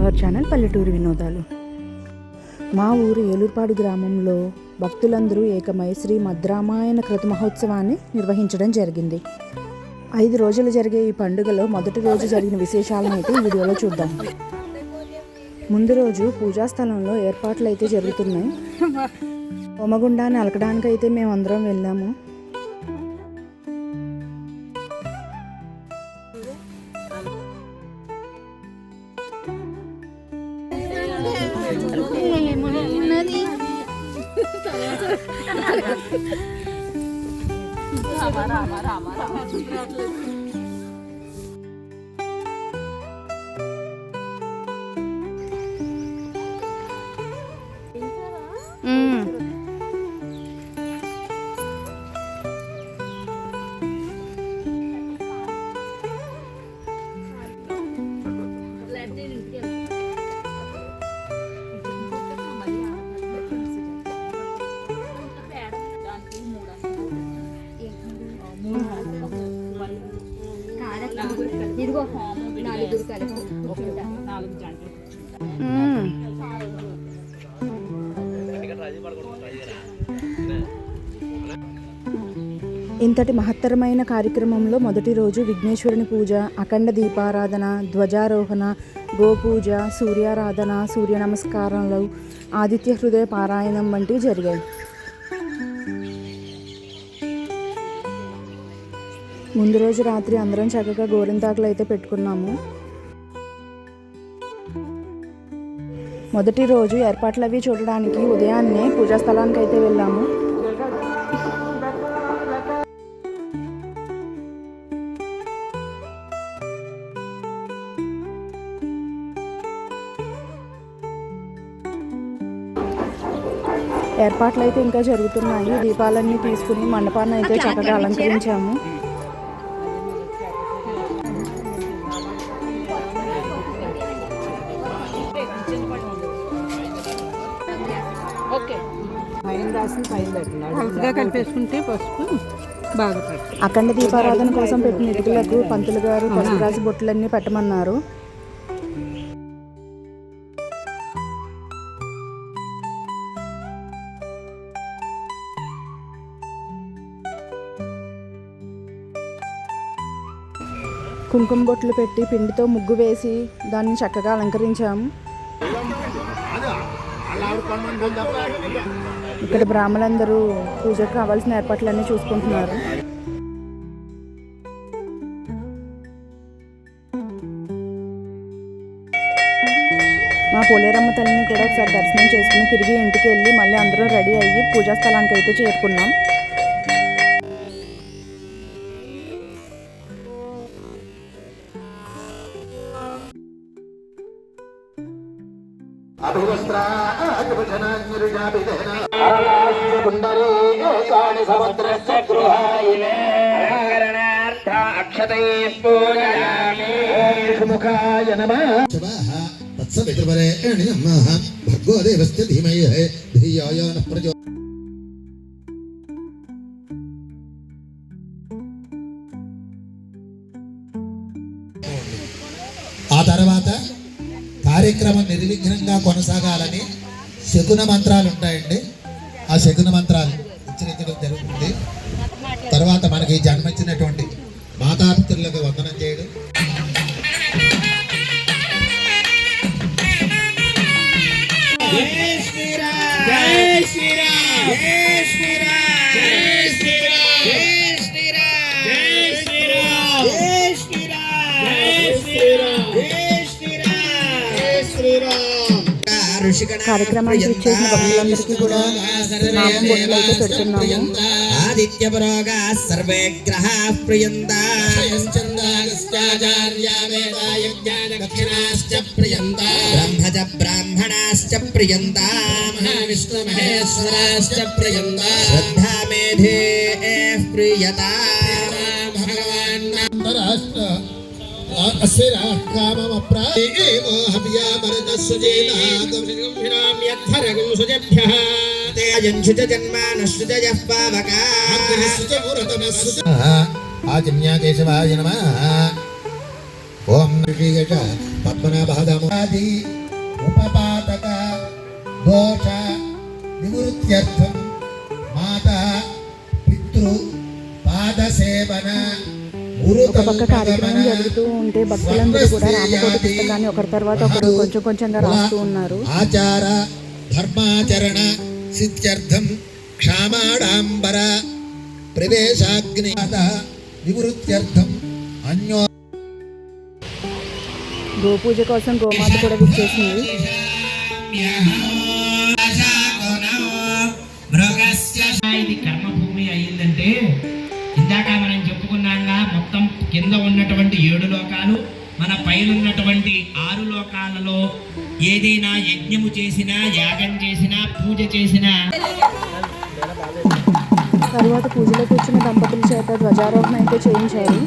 Our channel పల్లెటూరు వినోదాలు. మా ఊరు ఏలూరుపాడు గ్రామంలో భక్తులందరూ ఏకమై శ్రీ మద్రామాయణ కృత మహోత్సవాన్ని నిర్వహించడం జరిగింది. 5 రోజులు జరిగే ఈ పండుగలో మొదటి రోజు జరిగిన విశేషాలను అయితే ఈ వీడియోలో చూద్దాం. ముందు రోజు పూజా స్థలంలో ఏర్పాట్లు అయితే జరుగుతున్నాయి. హోమగుండాన్ని అలకడానికి అయితే మేమందరం వెళ్ళాము. ఇంతటి మహత్తరమైన కార్యక్రమంలో మొదటి రోజు విఘ్నేశ్వరుని పూజ, అఖండ దీపారాధన, ధ్వజారోహణ, గోపూజ, సూర్యారాధన, సూర్య నమస్కారాలు, ఆదిత్య హృదయ పారాయణం వంటివి జరిగాయి. ముందు రోజు రాత్రి అందరం చక్కగా గోరింతాకులు అయితే పెట్టుకున్నాము. మొదటి రోజు ఏర్పాట్లు అవి చూడడానికి ఉదయాన్నే పూజా స్థలానికి అయితే వెళ్ళాము. ఏర్పాట్లు అయితే ఇంకా జరుగుతున్నాయి. దీపాలన్నీ తీసుకుని మండపాన్ని అయితే చక్కగా అలంకరించాము. కలిపేసుకుంటే పసుపు బాగా అఖండ దీపారాధన కోసం పెట్టిన ఇటుకలకు పంతులు గారు పసుపు రాసి బొట్టులన్నీ పెట్టమన్నారు. కుంకుమ బొట్లు పెట్టి పిండితో ముగ్గు వేసి దాన్ని చక్కగా అలంకరించాము. ఇక్కడ బ్రాహ్మణులందరూ పూజకు కావాల్సిన ఏర్పాట్లన్నీ చూసుకుంటున్నారు. మా పోలేరమ్మ తల్లిని కూడా ఒకసారి దర్శనం చేసుకుని తిరిగి ఇంటికి వెళ్ళి మళ్ళీ అందరూ రెడీ అయ్యి పూజా స్థలానికి అయితే చేరుకున్నాం. ఆ తర్వాత కార్యక్రమం నిర్విఘ్నంగా కొనసాగాలని శకున మంత్రాలు ఉంటాయండి. ఆ శకున మంత్రాలు ఉచ్చరించడం జరుగుతుంది. తర్వాత మనకి జన్మించినటువంటి మాతాపితరులకు వందనం చేయడం, కార్యక్రమానికి ఇచ్చేసిన భక్తులందరికీ కూడా నామం బొట్లు అయితే పెడుతున్నాము. ఆదిత్య పురోగా సర్వే గ్రహా ప్రియంతా బ్రహ్మజ బ్రాహ్మణాశ్చ ప్రియంతా మహావిష్ణు మహేశ్వరాశ్చ ప్రియంతా శ్రద్ధా మేధే ప్రియతా భగవాన్ ఆజన్యా కేశవాయ నమః. ఓం ఋషికేశ పద్మనాభాది ఉపపాతక దోష నివృత్త్యర్థం మాతా పితృ పాదసేవన ఒక పక్క కార్యక్రమం జరుగుతూ ఉంటే భక్తులందరూ కూడా రామకోటి పుస్తకాన్ని ఒకరి తర్వాత ఒకరు కొంచెం కొంచెంగా రాస్తూ ఉన్నారు. ఆచార ధర్మాచరణ సిద్ధ్యర్థం క్షామాడాంబర ప్రవేశాగ్ని నివృత్త్యర్థం అన్యో గోపూజ కోసం గోమాత కూడా విచ్చేసింది. ఇది కర్మభూమి అయ్యిందంటే ఇందాక మనం చెప్పుకున్నాగా మొత్తం కింద ఉన్నటువంటి 7 లోకాలు మన పైన ఉన్నటువంటి 6 లోకాలలో ఏదైనా యజ్ఞము చేసినా యాగం చేసినా పూజ చేసినా తరువాత పూజలో కూర్చున్న దంపతుల చేత ధ్వజారోహణ అయితే చేయించారు.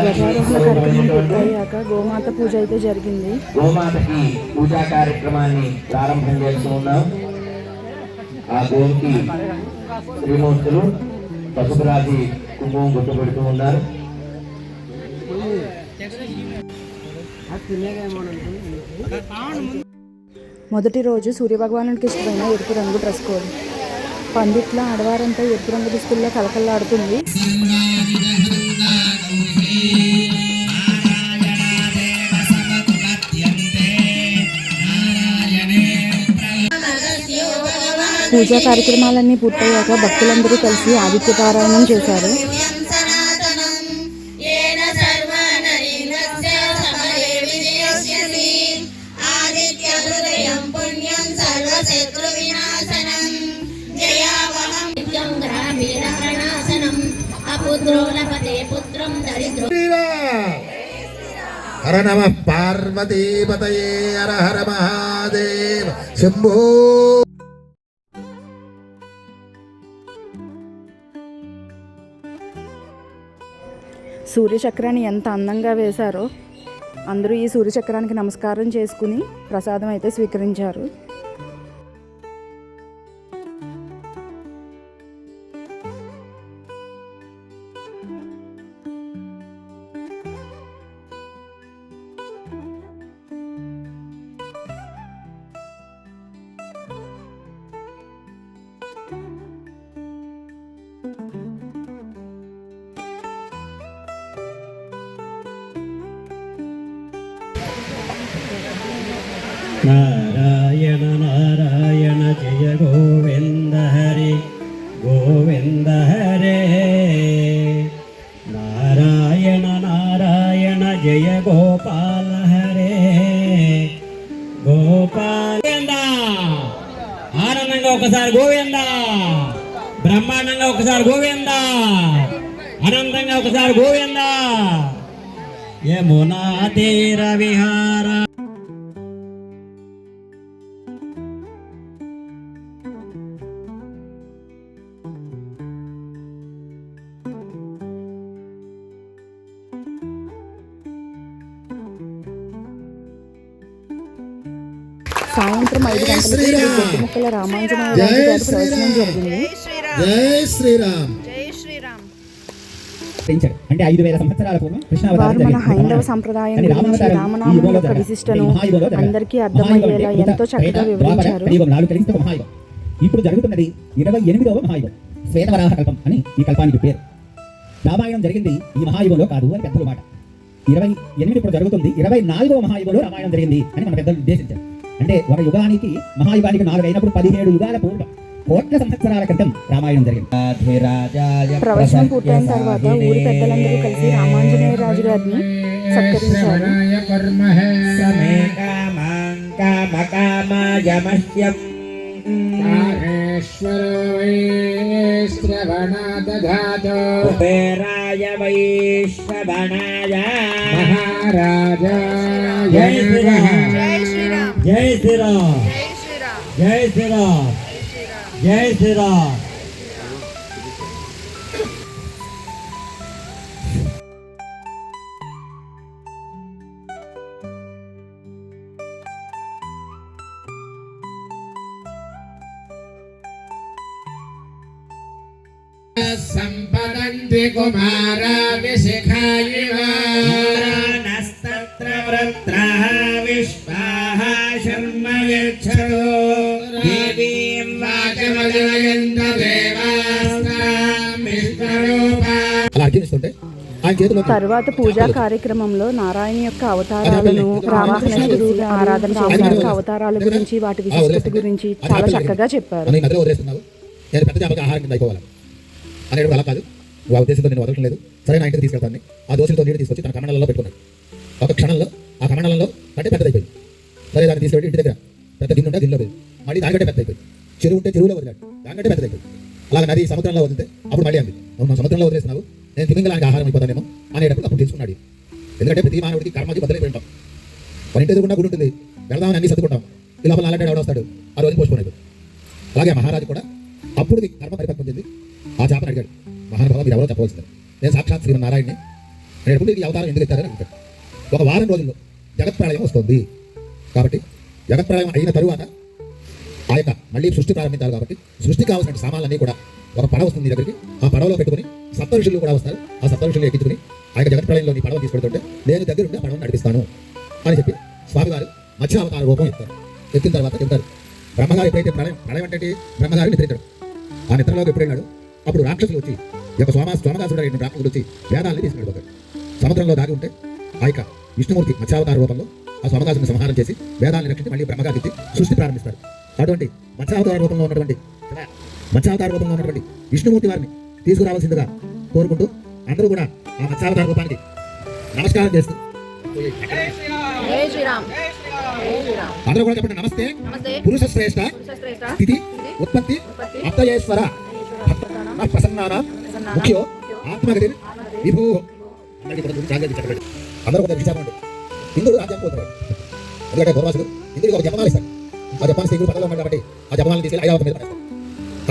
ధ్వజారోహణ కార్యక్రమం పూర్తయ్యాక గోమాత పూజ అయితే జరిగింది. గోమాతకి పూజా కార్యక్రమాన్ని ప్రారంభం చేస్తూ ఉన్నాం. ఆ గోవుకి శ్రీమూర్తులు పసుపు రాసి కుంకుమం గుట్టు పెడుతూ ఉన్నారు. మొదటి రోజు సూర్యభగవానుడికి ఇష్టమైన ఎరుపు రంగు డ్రెస్ కోడ్. పందిట్ల ఆడవారంతా ఎరుపు రంగు దుస్తుల్లో కలకల్లాడుతుంది. పూజా కార్యక్రమాలన్నీ పూర్తయ్యాక భక్తులందరూ కలిసి ఆదిత్య పారాయణం చేశారు. హర నమ పార్వతీపతయే హర హర మహాదేవ శంభో. సూర్యచక్రాన్ని ఎంత అందంగా వేశారో. అందరూ ఈ సూర్యచక్రానికి నమస్కారం చేసుకుని ప్రసాదం అయితే స్వీకరించారు. నారాయణ నారాయణ జయ గోవింద హరి గోవింద హరే. నారాయణ నారాయణ జయ గోపాల హరే గోపాల. ఆనందంగా ఒకసారి గోవింద, బ్రహ్మాండంగా ఒకసారి గోవింద, అనంతంగా ఒకసారి గోవింద. యమునా తీర విహార. సాయంత్రం 5 గంటలకి గొడ్డుముక్కల రామాంజనేయ రాజు గారి ప్రవచనం జరిగింది. జై శ్రీరామ్. అంటే 5000 సంవత్సరాల పూర్వం వారు మన హైందవ సంప్రదాయం గురించి రామనామం యొక్క విశిష్టను అందరికీ అర్థమయ్యేలా ఎంతో చక్కగా వివరించారు. ఇప్పుడు జరుగుతున్నది 28వ మహాయుగం, శ్వేతవరాహ కల్పం అని ఈ కల్పానికి పేరు. రామాయణం జరిగింది ఈ మహాయుగంలో కాదు అని పెద్దల మాట. 28 ఇప్పుడు జరుగుతుంది, 24వ మహాయుగంలో రామాయణం జరిగింది అని మన పెద్దలు ఉద్దేశించారు. అంటే ఒక యుగానికి మహాయుగానికి 4 అయినప్పుడు 17 యుగాల పూర్వం కోట్ల సంవత్సరాల క్రితం రామాయణం జరిగింది. ప్రవచనం పూర్తయిన తర్వాత ఊరి పెద్దలందరూ కలిసి రామాంజనేయ రాజు గారిని సత్కరించారు. కుబేరాయ వైశ్రవణాయ మహారాజాయ జై శ్రీరామ్ జై శ్రీరామ్ జై శ్రీరామ్ జై శ్రీరామ్. సంపదంతి కుమారా విశిఖాయివ నస్తత్ర వృత్రః విశ్వాః శర్మ యచ్చతో దేవీం వాచమజయంత దేవాస్తాం విష్ణురూపా. అలా అర్చనిస్తుంటే ఆయన చేతిలో తరువాత పూజా కార్యక్రమంలో నారాయణ యొక్క అవతారాలను రామకృష్ణుడు ఆరాధన చేశారు. అవతారాల గురించి వాటి విశిష్టత గురించి చాలా చక్కగా చెప్పారు. అని నదిలో వదిలేస్తున్నావు, నేను పెద్ద చేపకి ఆహారం కింద అయిపోవాలి అనేటువంటి అలా కాదు. నువ్వు ఆ ఉద్దేశంతో నేను వదలటం లేదు, సరే నా ఇంటికి తీసుకెళ్తాను. ఆ దోషులతో నీళ్ళు తీసుకొచ్చి తన కమండలంలో పెట్టుకున్నాడు. ఒక క్షణంలో ఆ కమండలంలో కంటే పెద్దదైపోయింది. సరే దాన్ని తీసుకెళ్ళి ఇంటి దగ్గర పెద్ద గిన్నె ఉంటే గిన్నెలో పోయింది, మళ్ళీ దానికంటే పెద్దదైపోయింది. చెరువు ఉంటే చెరువులో వదిలాడు, దానికంటే పెద్దదైపోయింది. అలాగే నది సముద్రంలో వదిలితే అప్పుడు మళ్ళీ అంది, నువ్వు సముద్రంలో వదిలేస్తున్నావు, నేను తిమింగలానికి ఆహారం అయిపోతానేమో అనేటప్పుడు అప్పుడు తెలుసుకున్నాడు. ఎందుకంటే ప్రతి మానవుడికి కర్మకి బదులైపోయి ఉంటాం. మన ఇంటి ఎదురుకుండా గుడి ఉంటుంది, వెళదామని అన్ని సర్దుకుంటాం. ఈ లోపల అలాంటి ఎవడ వస్తాడు, ఆ రోజు పోసుకున్నాడు. అలాగే మహారాజు కూడా అప్పుడు కర్మ పరిపక్వం చెంది ఆ చేపను అడిగాడు, మహానుభావ మీరు ఎవరో చెప్పవలసింది, నేను సాక్షాత్ శ్రీమన్నారాయణని అనేటప్పుడు ఈ అవతారం ఎందుకు ఎత్తారని అడుగుతాడు. ఒక వారం రోజుల్లో జగత్ప్రళయం వస్తుంది కాబట్టి జగత్ప్రళయం అయిన తరువాత ఆ యొక్క మళ్ళీ సృష్టి ప్రారంభించాలి. కాబట్టి సృష్టికి కావాల్సిన సామాన్లన్నీ కూడా ఒక పడవ వస్తుంది దగ్గరికి, ఆ పడవలో పెట్టుకుని సప్త ఋషులు కూడా వస్తారు. ఆ సప్త ఋషులు ఎక్కించుకుని ఆ యొక్క జగత్ప్రళయంలో నీ పడవ తీసుకెళ్తుంటే నేను దగ్గరుండి ఆ పడవను నడిపిస్తాను అని చెప్పి స్వామివారు మత్స్య అవతార రూపం ఎత్తారు. ఎత్తిన తర్వాత చెప్తారు, బ్రహ్మగారు ఎప్పుడైతే ప్రళయం అంటే బ్రహ్మగారు నిద్రించాడు. ఆ నిద్రలోకి ఎప్పుడు వెళ్ళాడు, అప్పుడు రాక్షసులు వచ్చి ఈ యొక్క సోమదాసుడు రాక్షసులు వచ్చి వేదాలని తీసుకెళ్ళిపోతాడు. సముద్రంలో దాగి ఉంటే ఆ యొక్క విష్ణుమూర్తి మత్స్యావతార రూపంలో ఆ సోమదాసుని సంహారం చేసి వేదాలను రక్షించి మళ్ళీ బ్రహ్మగారు ఇచ్చి సృష్టి ప్రారంభిస్తాడు. అటువంటి మత్స్యావతార రూపంలో ఉన్నటువంటి విష్ణుమూర్తి వారిని తీసుకురావాల్సిందిగా కోరుకుంటూ అందరూ కూడా ఆ మత్స్యావతార రూపానికి నమస్కారం చేస్తూ అందరూ కూడా చెప్పండి, నమస్తే పురుష శ్రేష్ఠ స్థితి ఉత్పత్తి అత్తయేశ్వర ప్రసన్నాన ముఖ్యో ఆత్మగతి విభూ. అందరూ కూడా విచారండి. ఇంద్రుడు రాజ్యం పోతున్నాడు, ఎందుకంటే పూర్వాసుడు ఇంద్రుడికి ఒక జపమాలు ఇస్తాడు. ఆ జపాన్ని శ్రీగురు పదవిలో ఉన్నాడు కాబట్టి ఆ జపమాలను తీసుకెళ్ళి ఐరావతం మీద పడేస్తాడు.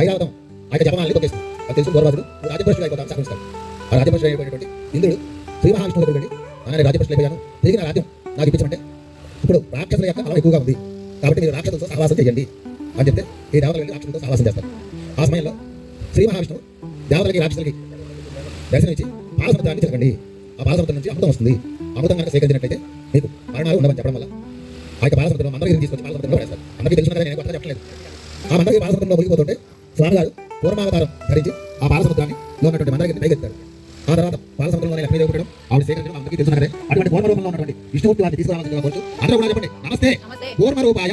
ఐరావతం ఆ యొక్క జపమాలని తొక్కేస్తాడు. అది తెలుసు పూర్వాసుడు రాజభ్రష్టుడు అయిపోతాను శాసనిస్తాడు. ఆ రాజభ్రష్టుడు అయిపోయినటువంటి ఇంద్రుడు శ్రీ మహావిష్ణువు దగ్గరికి నేను రాజభ్రష్టుడు అయిపోయాను, తిరిగి నా రాజ్యం నాకు ఇప్పించమంటే ఇప్పుడు రాక్షసుల యొక్క బలం ఎక్కువగా ఉంది కాబట్టి మీరు రాక్షసులతో సహవాసం చేయండి అని చెప్తే ఈ దేవతలు వెళ్ళి రాక్షసులతో సహవాసం చేస్తారు. ఆ సమయంలో శ్రీ మహావిష్ణువు దేవతలకి రాక్షసులకి దర్శనం ఇచ్చి పాలసముద్రాన్ని తిరగండి, ఆ పాలసముద్రం నుంచి అమృతం వస్తుంది, అమృతం కనుక సేకరించినట్లయితే మీకు మరణాలు ఉండవని చెప్పడం వల్ల ఆ యొక్క పాలసముద్రం అందరికీ తీసుకొచ్చి పాలసముద్రంలో పడేస్తారు. అందరికీ తెలుసు కదా, నేను కొత్తగా చెప్పలేదు. ఆ మందరికి పాలసముద్రంలో మునిగిపోతుంటే స్వామిగారు పూర్వావతారం ధరించి ఆ పాలసముద్రాన్ని లో ఉన్నటువంటి మందరికి పైకెత్తారు. ఆ తర్వాత పాలసముద్రంలో లక్ష్మీదేవి పుట్టడం ఆవిడ సేకరించడం అందరికీ తెలుసున్నారే. అటువంటి పూర్వ రూపంలో ఉన్నటువంటి విష్ణుమూర్తి వారిని తీసుకురావాల్సిందిగా కోరుతూ అందరూ కూడా చెప్పండి, నమస్తే పూర్వ రూపాయ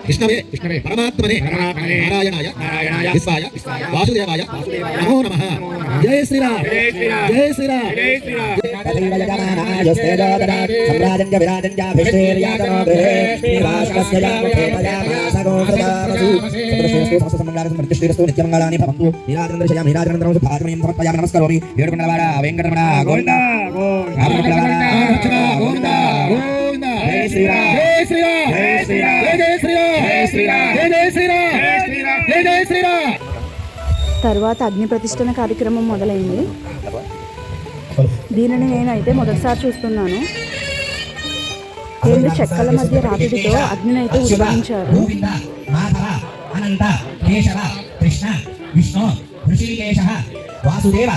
విష్ణవే పరమాత్మనే నారాయణాయ విశ్వాయ వాసుదేవాయ నమో నమః. జై శ్రీరామ్ జై శ్రీరామ్. నమస్కారం ఏడుకొండలవాడ వెంకటరమణ గోవింద గోవింద. జై శ్రీరామ్ జై శ్రీరామ్ జై శ్రీరామ్ జై శ్రీరామ్ జై శ్రీరామ్ జై శ్రీరామ్ జై జై శ్రీరామ్. తర్వాత అగ్ని ప్రతిష్ఠన కార్యక్రమం మొదలైంది. దీనిని నేనైతే మొదటిసారి చూస్తున్నాను. 2 చెక్కల మధ్య రాపిడితో అగ్నిని అయితే ఉద్భవించారు. గోవింద మాధవ అనంత కేశవ కృష్ణ విష్ణు ఋషికేశ వాసుదేవ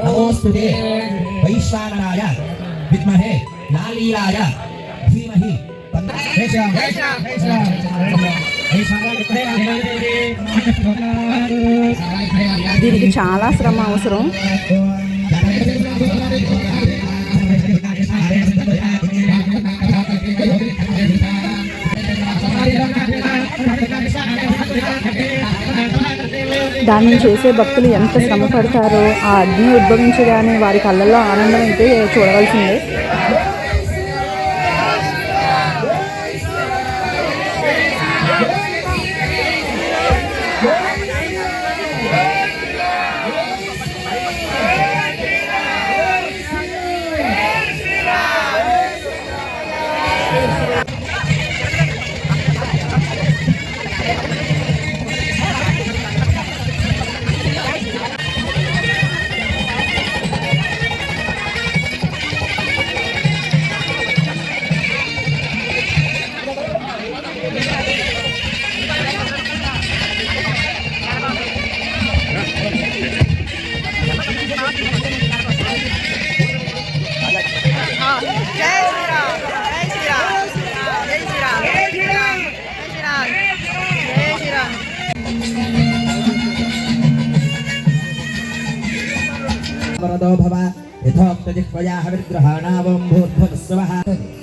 నమోస్తుతే వైశ్వానరాయ విద్మహే లాలీలాయ ధీమహి. దీనికి చాలా శ్రమ అవసరం. దానిని చేసే భక్తులు ఎంత శ్రమ పడతారో ఆ అగ్ని ఉద్భవించగానే వారి కళ్ళల్లో ఆనందం అయితే చూడవలసిందే.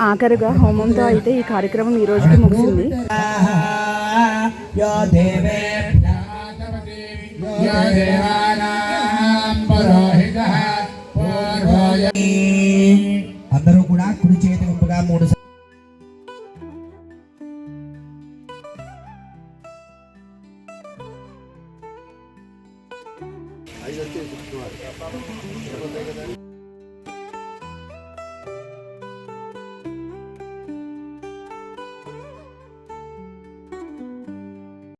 ఆఖరుగా హోమంతో అయితే ఈ కార్యక్రమం ఈ రోజుకి ముగిసింది. అందరూ కూడా కుడి చేతి గుంపుగా 3